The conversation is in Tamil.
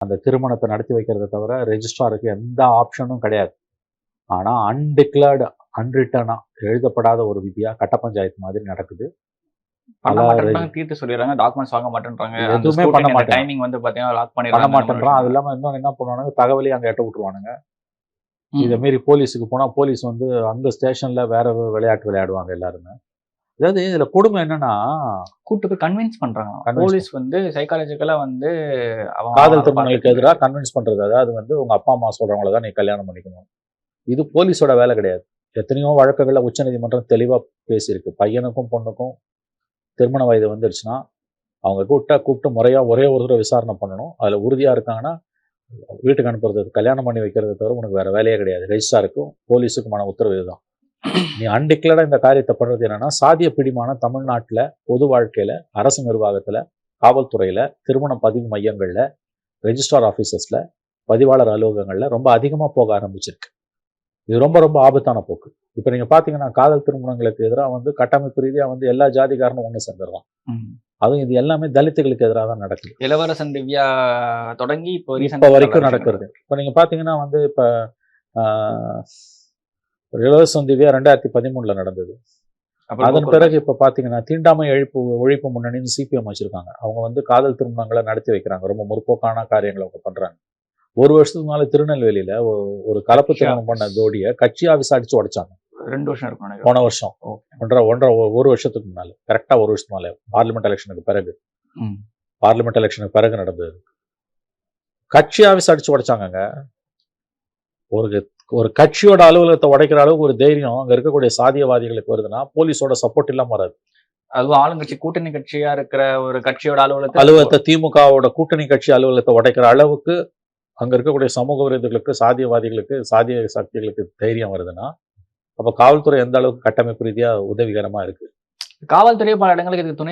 அந்த திருமணத்தை நடத்தி வைக்கிறத தவிர ரெஜிஸ்ட்ராருக்கு எந்த ஆப்ஷனும் கிடையாது. ஆனா அன்டிக்ளேர்டு அன்ரிட்டனா எழுதப்படாத ஒரு விதியா கட்ட பஞ்சாயத்து மாதிரி நடக்குது. பண்ண மாட்டேன்றாங்க, தீர்த்து சொல்லிடுறாங்க, டாக்குமெண்ட்ஸ் வாங்க மாட்டேன்றாங்க. எதுவுமே பண்ண மாட்டேன். டைமிங் வந்து பாத்தீங்கன்னா லாக் பண்ண பண்ணிடுறாங்க. மாட்டேன்றான். அது இல்லாம இன்னொன்னு என்ன பண்ணுவானுங்க, தகவலையும் அங்க எட்ட விட்டுருவானுங்க. இதை மீறி போலீஸுக்கு போனா போலீஸ் வந்து அங்க ஸ்டேஷன்ல வேற விளையாட்டு விளையாடுவாங்க எல்லாருமே. அதாவது இதுல கொடுமை என்னன்னா, கூட்டு போய் கன்வின்ஸ் பண்றாங்க. போலீஸ் வந்து சைக்காலஜிக்கலா வந்து காதல் திருமணங்களுக்கு எதிராக கன்வின்ஸ் பண்றது. அதாவது வந்து உங்க அப்பா அம்மா சொல்றவங்கள தான் நீ கல்யாணம் பண்ணிக்கணும். இது போலீஸோட வேலை கிடையாது. எத்தனையோ வழக்குகள்ல உச்சநீதிமன்றம் தெளிவா பேசியிருக்கு. பையனுக்கும் பொண்ணுக்கும் திருமண வயது வந்துருச்சுன்னா அவங்க கூப்பிட்டு முறையா ஒரே ஒரு தடவை விசாரணை பண்ணணும். அதுல உறுதியா இருக்காங்கன்னா வீட்டுக்கு அனுப்புறது, கல்யாணம் பண்ணி வைக்கிறத தவிர உனக்கு வேற வேலையே கிடையாது. ரெஜிஸ்ட்ராருக்கும் போலீஸுக்குமான உத்தரவு இதுதான். நீ அன்டிக்ளேர்டா இந்த காரியத்தை பண்றது என்னன்னா, சாதிய பிடிமான தமிழ்நாட்டுல பொது வாழ்க்கையில, அரசு நிர்வாகத்துல, காவல்துறையில, திருமண பதிவு மையங்கள்ல, ரெஜிஸ்ட்ரார் ஆபீசஸ்ல, பதிவாளர் அலுவலகங்கள்ல ரொம்ப அதிகமா போக ஆரம்பிச்சிருக்கு. இது ரொம்ப ரொம்ப ஆபத்தான போக்கு. இப்ப நீங்க பாத்தீங்கன்னா காதல் திருமணங்களுக்கு எதிராக வந்து கட்டமைப்பு ரீதியா வந்து எல்லா ஜாதிகாரனும் ஒண்ணு சேர்ந்துடுறான். அதுவும் இது எல்லாமே தலித்துகளுக்கு எதிராக தான் நடக்குது. இளவரசன் திவ்யா தொடங்கி இப்ப வரைக்கும் நடக்கிறது. இப்ப நீங்க பாத்தீங்கன்னா வந்து இப்ப இளவரசன் திவ்யா 2013 நடந்தது. அதன் பிறகு இப்ப பாத்தீங்கன்னா தீண்டாமை ஒழிப்பு முன்னணின்னு சிபிஎம் வச்சிருக்காங்க. அவங்க வந்து காதல் திருமணங்களை நடத்தி வைக்கிறாங்க. ரொம்ப முற்போக்கான காரியங்களை அவங்க பண்றாங்க. ஒரு வருஷத்துக்கு முன்னால திருநெல்வேலியில ஒரு கலப்பு திருமணம் பண்ண ஜோடிய கட்சி ஆபீஸ் அடிச்சு உடைச்சாங்க. 2 வருஷம் இருக்கும். போன வருஷம் ஒரு வருஷத்துக்கு முன்னால, கரெக்டா ஒரு வருஷத்துக்கு முன்னால பார்லிமெண்ட் எலெக்ஷனுக்கு பிறகு நடந்தது. கட்சி ஆபீஸ் அடிச்சு உடைச்சாங்க. ஒரு கட்சியோட அலுவலகத்தை உடைக்கிற அளவுக்கு ஒரு தைரியம் அங்க இருக்கக்கூடிய சாதியவாதிகளுக்கு வருதுன்னா போலீஸோட சப்போர்ட் இல்லாம வராது. அதுவும் ஆளுங்கட்சி கூட்டணி கட்சியா இருக்கிற ஒரு கட்சியோட அலுவலகத்தை திமுகவோட கூட்டணி கட்சி அலுவலகத்தை உடைக்கிற அளவுக்கு அங்க இருக்கக்கூடிய சமூக விரோதிகளுக்கு, சாதியவாதிகளுக்கு, சாதிய சக்திகளுக்கு தைரியம் வருதுன்னா அப்ப காவல்துறை எந்த அளவுக்கு கட்டமைப்பு ரீதியா உதவிகரமா இருக்கு. காவல்துறை பல இடங்களுக்கு இதுக்கு துணை